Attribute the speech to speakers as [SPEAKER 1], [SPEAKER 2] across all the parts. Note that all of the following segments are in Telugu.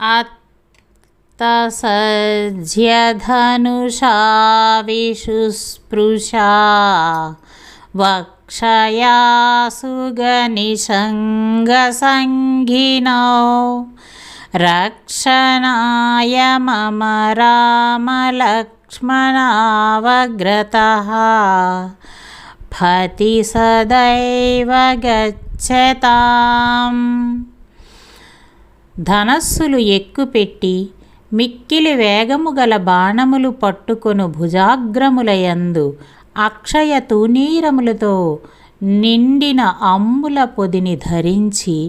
[SPEAKER 1] अत्तसज्यधनुषा विशुस्पृशा वक्षया सुगनिषङ्गसङ्गिनौ रक्षणाय मम रामलक्ष्मणावग्रतः पति सदैव गच्छताम्. ధనస్సులు ఎక్కుపెట్టి మిక్కిలి వేగము గల బాణములు పట్టుకొను భుజాగ్రములయందు అక్షయ తూనీరములతో నిండిన అమ్ముల పొదిని ధరించి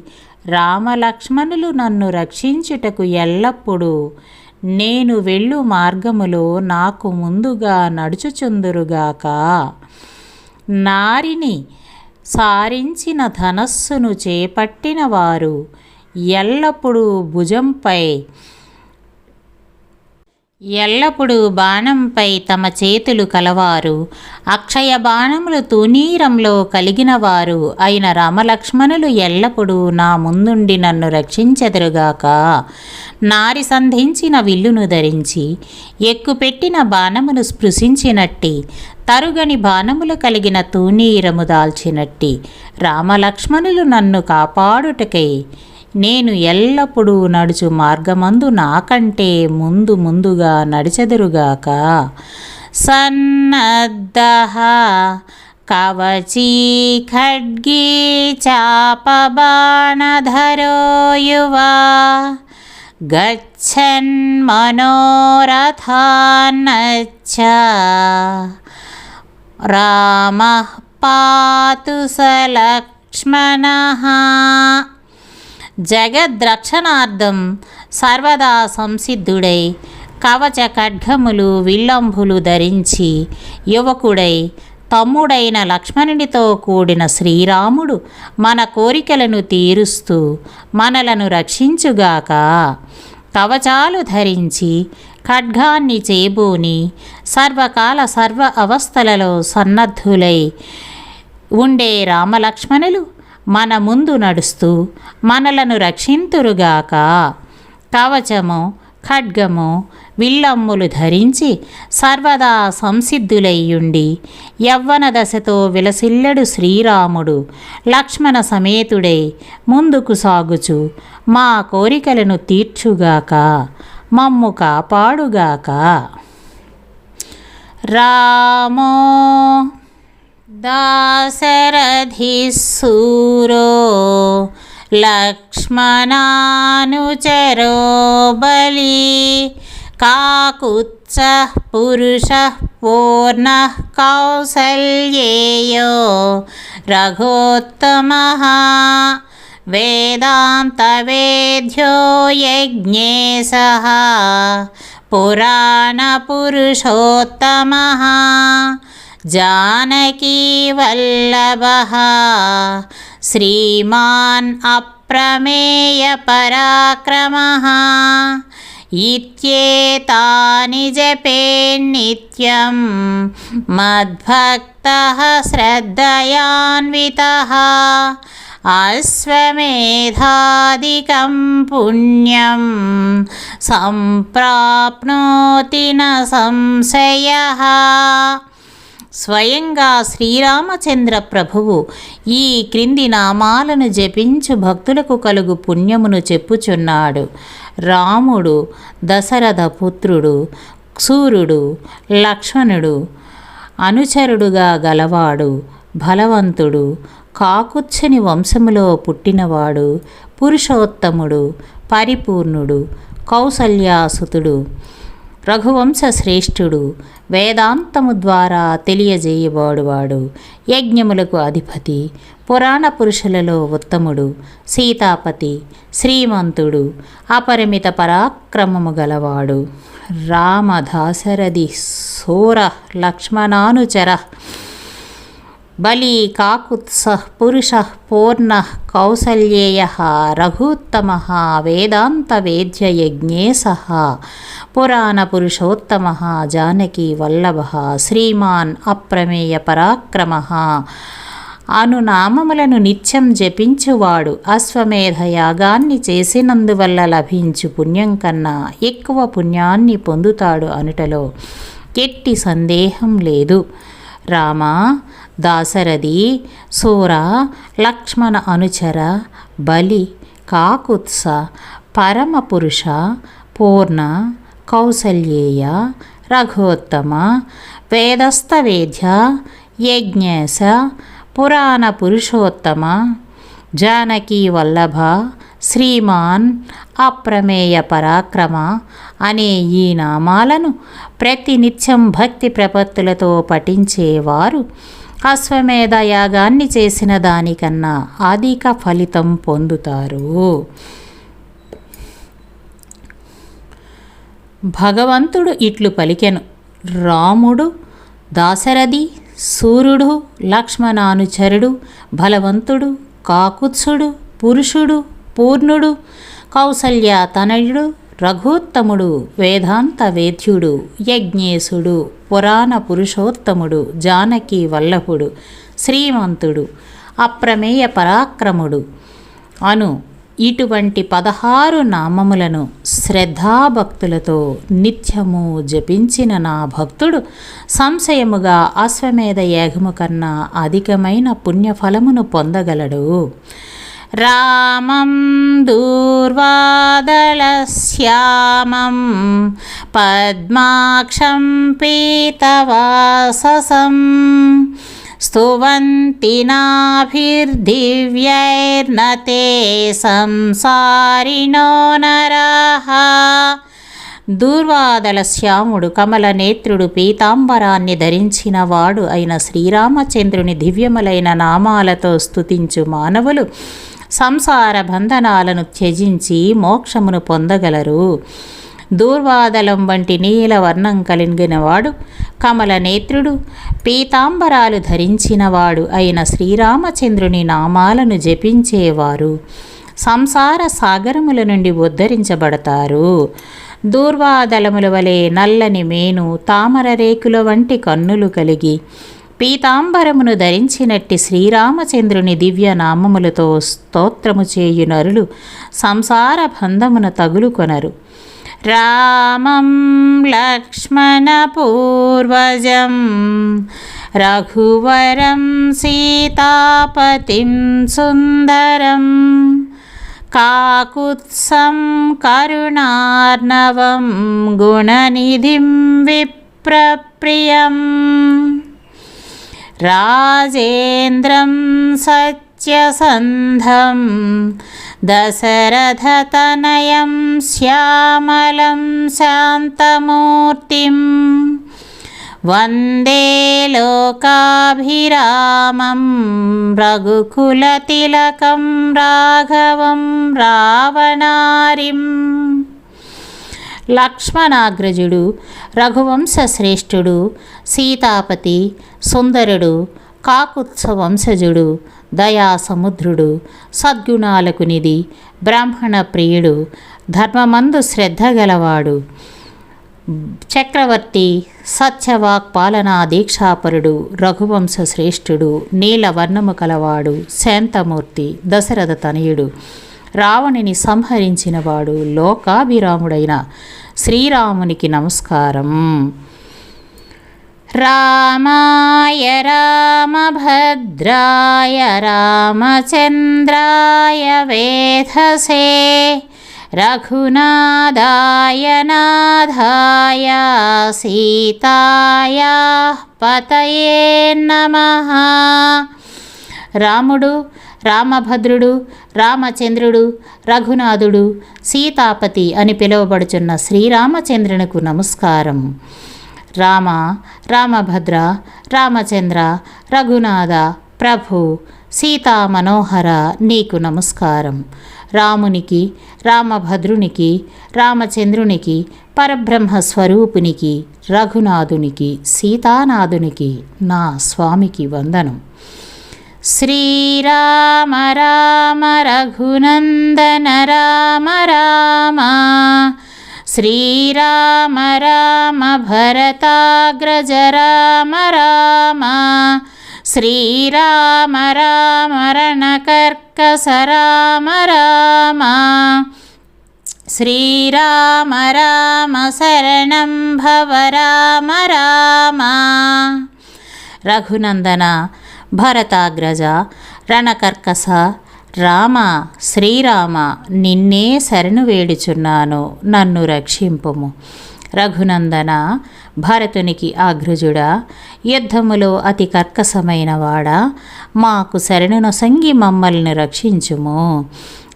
[SPEAKER 1] రామలక్ష్మణులు నన్ను రక్షించుటకు ఎల్లప్పుడూ నేను వెళ్ళు మార్గములో నాకు ముందుగా నడుచుచుందురుగాక. నారిని సారించిన ధనస్సును చేపట్టిన వారు ఎల్లప్పుడూ బాణంపై తమ చేతులు కలవారు. అక్షయ బాణములు తూనీరంలో కలిగిన వారు అయిన రామలక్ష్మణులు ఎల్లప్పుడూ నా ముందుండి నన్ను రక్షించెదరుగాక. నారి సంధించిన విల్లును ధరించి ఎక్కుపెట్టిన బాణమును స్పృశించినట్టి తరుగని బాణములు కలిగిన తూనీరము దాల్చినట్టి రామలక్ష్మణులు నన్ను కాపాడుటకై నేను ఎల్లప్పుడూ నడుచు మార్గమందు నాకంటే ముందుగా నడిచెదరుగాక. సన్నద్ధః కవచీ ఖడ్గీ చాపబాణధరో యువా గచ్చన్ మనోరథాన్నచ్చ రామః పాతు స లక్ష్మణః. జగద్రక్షణార్థం సర్వదా సంసిద్ధుడై కవచ ఖడ్గములు విల్లంబులు ధరించి యువకుడై తమ్ముడైన లక్ష్మణునితో కూడిన శ్రీరాముడు మన కోరికలను తీరుస్తూ మనలను రక్షించుగాక. కవచాలు ధరించి ఖడ్గాన్ని చేబూని సర్వకాల సర్వ అవస్థలలో సన్నద్ధులై ఉండే రామలక్ష్మణులు మన ముందు నడుస్తూ మనలను రక్షింతురుగాక. కవచము ఖడ్గము విల్లమ్ములు ధరించి సర్వదా సంసిద్ధులయ్యుండి యవ్వన దశతో విలసిల్లెడు శ్రీరాముడు లక్ష్మణ సమేతుడై ముందుకు సాగుచు మా కోరికలను తీర్చుగాక, మమ్ము కాపాడుగాక. రామో దాశరథిః శూరో లక్ష్మణానుచరో బలి కాకుత్సః పురుషః పూర్ణః కౌసల్యేయో రఘోత్తమః వేదాంతవేద్యో యజ్ఞేశః పురాణపురుషోత్తమః जानकीवल्लभः श्रीमान् अप्रमेयपराक्रमः इत्येतानि जपेन्नित्यं मद्भक्तः श्रद्धयान्वितः अश्वमेधादिकं पुण्यं सम्प्राप्नोति न संशयः. స్వయంగా శ్రీరామచంద్ర ప్రభువు ఈ క్రింది నామాలను జపించు భక్తులకు కలుగు పుణ్యమును చెప్పుచున్నాడు. రాముడు దశరథ పుత్రుడు, సూర్యుడు, లక్ష్మణుడు, అనుచరుడుగా గలవాడు, బలవంతుడు, కాకుత్సని వంశములో పుట్టినవాడు, పురుషోత్తముడు, పరిపూర్ణుడు, కౌసల్యాసుతుడు, రఘువంశ శ్రేష్ఠుడు, వేదాంతము ద్వారా తెలియజేయబడువాడు, యజ్ఞములకు అధిపతి, పురాణ పురుషులలో ఉత్తముడు, సీతాపతి, శ్రీమంతుడు, అపరిమిత పరాక్రమము గలవాడు. రామ దాశరథి సూర లక్ష్మణానుచర బలి కాకుత్సః పురుషః పూర్ణః కౌసల్యేయః రఘుత్తమః వేదాంతవేద్య యజ్ఞేశః పురాణపురుషోత్తమః జానకీవల్లభः శ్రీమాన్ అప్రమేయ పరాక్రమः అను నామములను నిత్యం జపించువాడు అశ్వమేధ యాగాన్ని చేసినందువల్ల లభించు పుణ్యం కన్నా ఎక్కువ పుణ్యాన్ని పొందుతాడు అనుటలో ఎట్టి సందేహం లేదు. రామ, దాశరథి, సూర, లక్ష్మణ అనుచర, బలి, కాకుత్స, పరమపురుష, పూర్ణ, కౌసల్యేయ, రఘోత్తమ, వేదస్థ వేద్య, యజ్ఞేశ, పురాణ పురుషోత్తమ, జానకీ వల్లభ, శ్రీమాన్, అప్రమేయ పరాక్రమ అనే ఈ నామాలను ప్రతినిత్యం భక్తి ప్రపత్తులతో పఠించేవారు అశ్వమేధ యాగాన్ని చేసిన దానికన్నా అధిక ఫలితం పొందుతారు. భగవంతుడు ఇట్లు పలికెను. రాముడు, దాశరథి, సూర్యుడు, లక్ష్మణానుచరుడు, బలవంతుడు, కాకుత్సుడు, పురుషుడు, పూర్ణుడు, కౌసల్య తనయుడు, రఘుత్తముడు, వేదాంత వేద్యుడు, యజ్ఞేశుడు, పురాణ పురుషోత్తముడు, జానకి వల్లభుడు, శ్రీమంతుడు, అప్రమేయ పరాక్రముడు అను ఇటువంటి 16 నామములను శ్రద్ధాభక్తులతో నిత్యము జపించిన నా భక్తుడు సంశయముగా అశ్వమేధ యాగము కన్నా అధికమైన పుణ్యఫలమును పొందగలడు. రామం దూర్వాదళశ్యామం పద్మాక్షం పీతవాససం స్తువంతి నాభిర్దివ్యైర్నతే సంసారిణో నరః. దూర్వాదల శ్యాముడు, కమల నేత్రుడు, పీతాంబరాన్ని ధరించినవాడు అయిన శ్రీరామచంద్రుని దివ్యములైన నామాలతో స్తుతించు మానవులు సంసార బంధనాలను త్యజించి మోక్షమును పొందగలరు. దూర్వాదలం వంటి నీలవర్ణం కలిగినవాడు, కమల నేత్రుడు, పీతాంబరాలు ధరించినవాడు అయిన శ్రీరామచంద్రుని నామాలను జపించేవారు సంసార సాగరముల నుండి ఉద్ధరించబడతారు. దూర్వాదలముల వలె నల్లని మేను, తామర రేకుల వంటి కన్నులు కలిగి పీతాంబరమును ధరించినట్టి శ్రీరామచంద్రుని దివ్య నామములతో స్తోత్రము చేయు నరులు సంసార బంధమున తగులుకొనరు. రామం లక్ష్మణ పూర్వజం రఘువరం సీతాపతిం సుందరం కాకుత్సం కరుణార్ణవం గుణనిధిం విప్రప్రియం రాజేంద్రం సత్యసంధం దశరథతనయం శ్యామలం శాంతమూర్తిం వందే లోకాభిరామం రఘుకులతిలకం రాఘవం రావణారిం. లక్ష్మణాగ్రజుడు, రఘువంశశ్రేష్ఠుడు, సీతాపతి, సుందరుడు, కాకుత్స వంశజుడు, దయాసముద్రుడు, సద్గుణాలకు నిధి, బ్రాహ్మణ ప్రియుడు, ధర్మమందు శ్రద్ధ గలవాడు, చక్రవర్తి, సత్యవాక్పాలనా దీక్షాపరుడు, రఘువంశ శ్రేష్ఠుడు, నీలవర్ణము కలవాడు, శాంతమూర్తి, దశరథ తనయుడు, రావణుని సంహరించినవాడు, లోకాభిరాముడైన శ్రీరామునికి నమస్కారం. రామాయ రామభద్రాయ రామచంద్రాయ వేధసే రఘునాథాయ నాథాయ సీతాయ పతయే నమః. రాముడు, రామభద్రుడు, రామచంద్రుడు, రఘునాథుడు, సీతాపతి అని పిలువబడుచున్న శ్రీరామచంద్రునికి నమస్కారం. రామ, రామభద్ర, రామచంద్ర, రఘునాథ, ప్రభు, సీతా మనోహర నీకు నమస్కారం. రామునికి, రామభద్రునికి, రామచంద్రునికి, పరబ్రహ్మ స్వరూపునికి, రఘునాథునికి, సీతానాథునికి నా స్వామికి వందనం. శ్రీరామ రామ రఘునందన రామ రామ శ్రీరామ రామ భరతాగ్రజ రామ రామ శ్రీరామ రామ రణకర్కశ రామ రామ శ్రీరామ రామ శరణం భవ రామ రామ. రఘునందన, భరతాగ్రజ, రణకర్కశ రామ శ్రీరామ, నిన్నే శరణు వేడుచున్నాను, నన్ను రక్షింపుము. రఘునందన, భరతునికి అగ్రజుడా, యుద్ధములో అతి కర్కశమైన వాడా, మాకు శరణునొసంగి మమ్మల్ని రక్షించుము.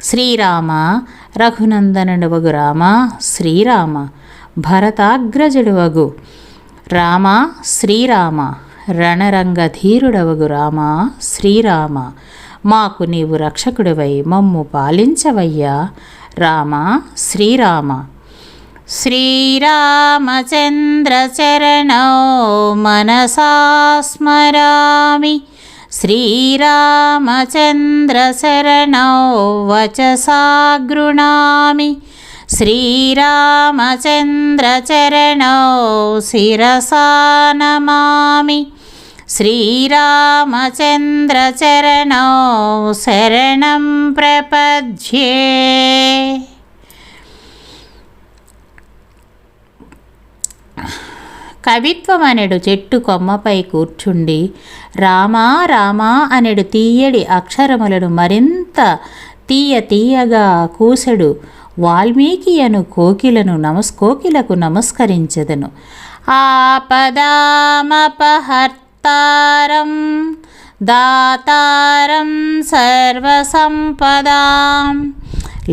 [SPEAKER 1] శ్రీరామ, రఘునందనుడు రామ శ్రీరామ, భరతాగ్రజుడువగు రామ శ్రీరామ, రణరంగధీరుడవగు రామ శ్రీరామ, మాకు నీవు రక్షకుడివై మమ్ము పాలించవయ్యా రామ శ్రీరామ. శ్రీరామచంద్ర చరణో మనసా స్మరామి, శ్రీరామచంద్ర శరణో వచసా గృణామి, శ్రీరామచంద్ర చరణో శిరసా నమామి, శ్రీరామచంద్ర చరణో శరణం ప్రపద్యే. కవిత్వం అనెడు చెట్టు కొమ్మపై కూర్చుండి రామా రామా అనెడు తీయడి అక్షరములను మరింత తీయగా కూసెడు వాల్మీకి అను కోకిలకు నమస్కరించెదను. ఆపదామపహర్తారం దాతారం సర్వసంపదాం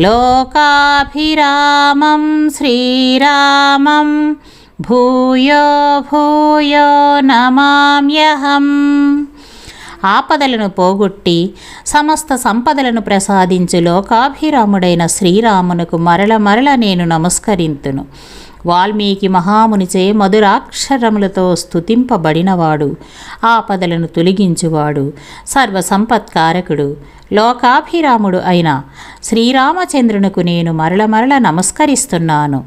[SPEAKER 1] లోకాభిరామం శ్రీరామం భూయో భూయో నమామ్యహం. ఆపదలను పోగొట్టి సమస్త సంపదలను ప్రసాదించు లోకాభిరాముడైన శ్రీరామునకు మరల నేను నమస్కరింతును. వాల్మీకి మహామునిచే మధురాక్షరములతో స్తుతింపబడినవాడు, ఆపదలను తొలగించువాడు, సర్వసంపత్కారకుడు, లోకాభిరాముడు అయిన శ్రీరామచంద్రునకు నేను మరల నమస్కరిస్తున్నాను.